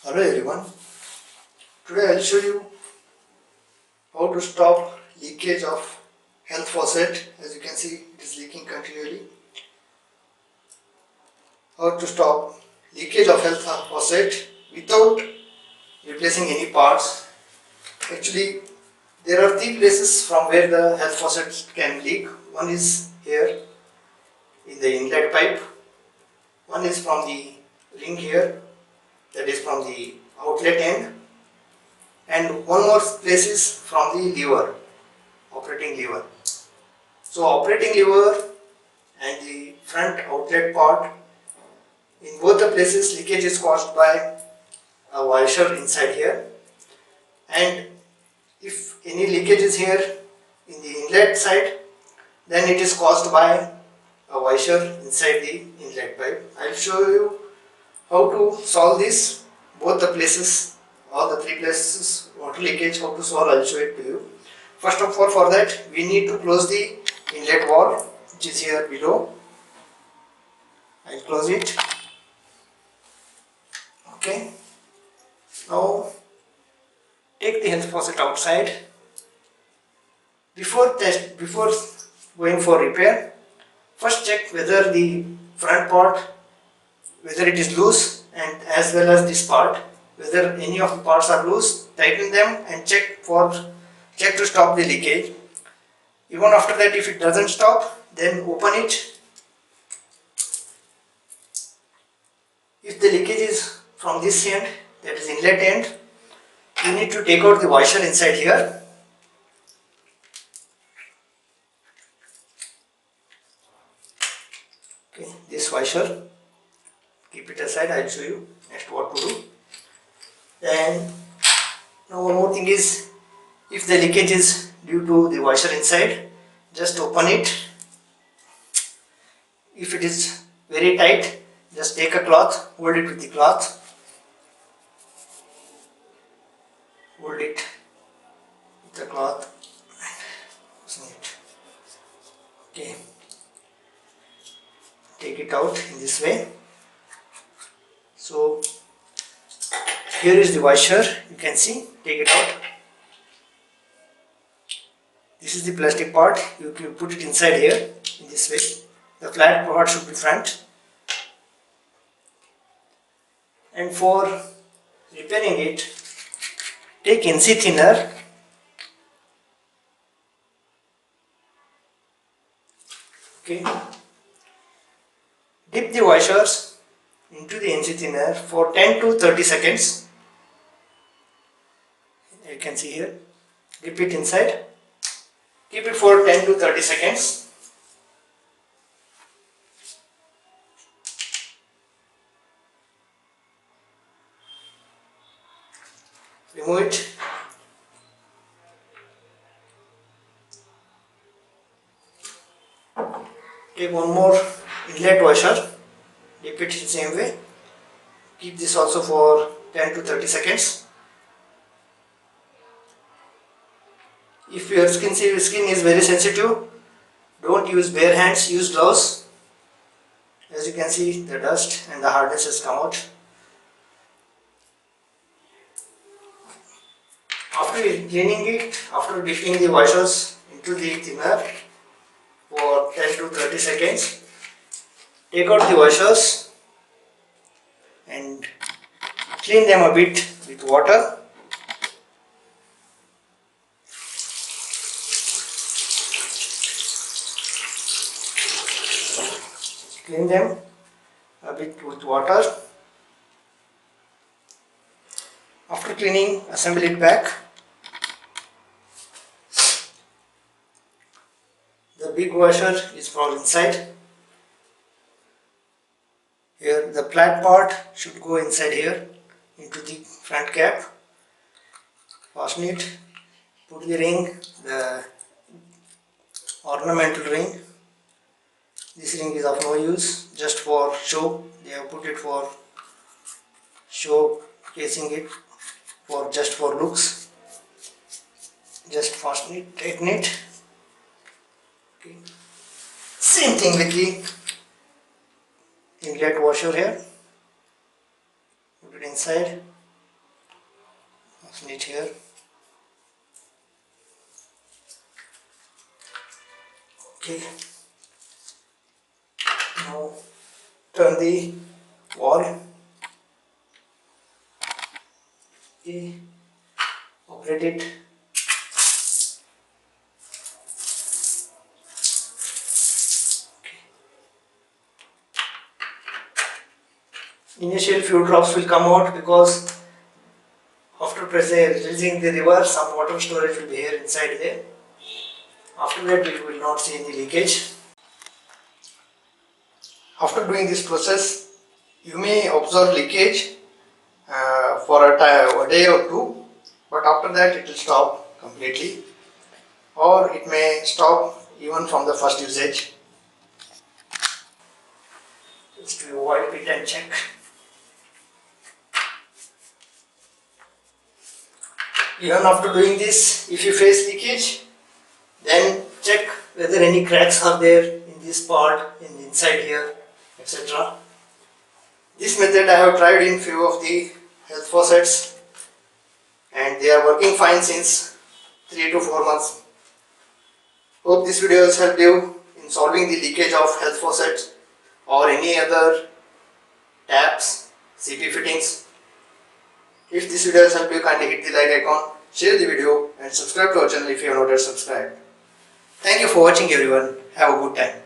Hello everyone, today I will show you how to stop leakage of health faucet. As you can see, it is leaking continually. How to stop leakage of health faucet without replacing any parts. Actually, there are three places from where the health faucet can leak. One is here in the inlet pipe, one is from the ring here, that is from the outlet end, and one more place is from the lever, operating lever. So operating lever and the front outlet part, in both the places leakage is caused by a washer inside here, and if any leakage is here in the inlet side, then it is caused by a washer inside the inlet pipe. I will show you how to solve this, both the places, all the three places water leakage, how to solve. I will show it to you. First of all, for that we need to close the inlet valve, which is here below. I will close it. Okay. Now take the health faucet outside. Before going for repair, first check whether the front part, whether it is loose, and as well as this part, whether any of the parts are loose. Tighten them and check to stop the leakage. Even after that, if it doesn't stop, then open it. If the leakage is from this end, that is inlet end, you need to take out the washer inside here. Okay, this washer, keep it aside. I will show you next what to do. Then now one more thing is, if the leakage is due to the washer inside, just open it. If it is very tight, just take a cloth, hold it with the cloth, hold it with the cloth, okay, take it out in this way. So here is the washer, you can see, take it out. This is the plastic part, you can put it inside here in this way. The flat part should be front. And for repairing it, take NC thinner, okay, dip the washers into the NC thinner for 10 to 30 seconds. You can see here, dip it inside, keep it for 10 to 30 seconds. Remove it. Take one more inlet washer, dip it the same way, keep this also for 10 to 30 seconds. If your skin is very sensitive, don't use bare hands, use gloves. As you can see, the dust and the hardness has come out. After cleaning it, after dipping the washers into the thinner for 10 to 30 seconds, take out the washers and clean them a bit with water. Clean them a bit with water. After cleaning, assemble it back. The big washer is from inside. Here the flat part should go inside here into the front cap. Fasten it. Put the ring, the ornamental ring. This ring is of no use, just for show. They have put it for show, casing it for just for looks. Just fasten it, tighten it. Okay. Same thing with the inlet washer here. Put it inside, fasten it here. Okay, now turn the wall. Okay, operate it. Initial few drops will come out because after releasing the river, some water storage will be here inside there. After that, we will not see any leakage. After doing this process, you may observe leakage for a day or two, but after that it will stop completely, or it may stop even from the first usage. Just to wipe it and check. Even after doing this, if you face leakage, then check whether any cracks are there in this part, inside here, etc. This method I have tried in few of the health faucets and they are working fine since 3 to 4 months. Hope this video has helped you in solving the leakage of health faucets or any other taps, CP fittings. If this video has helped you, kindly hit the like icon, share the video and subscribe to our channel if you have not yet subscribed. Thank you for watching everyone. Have a good time.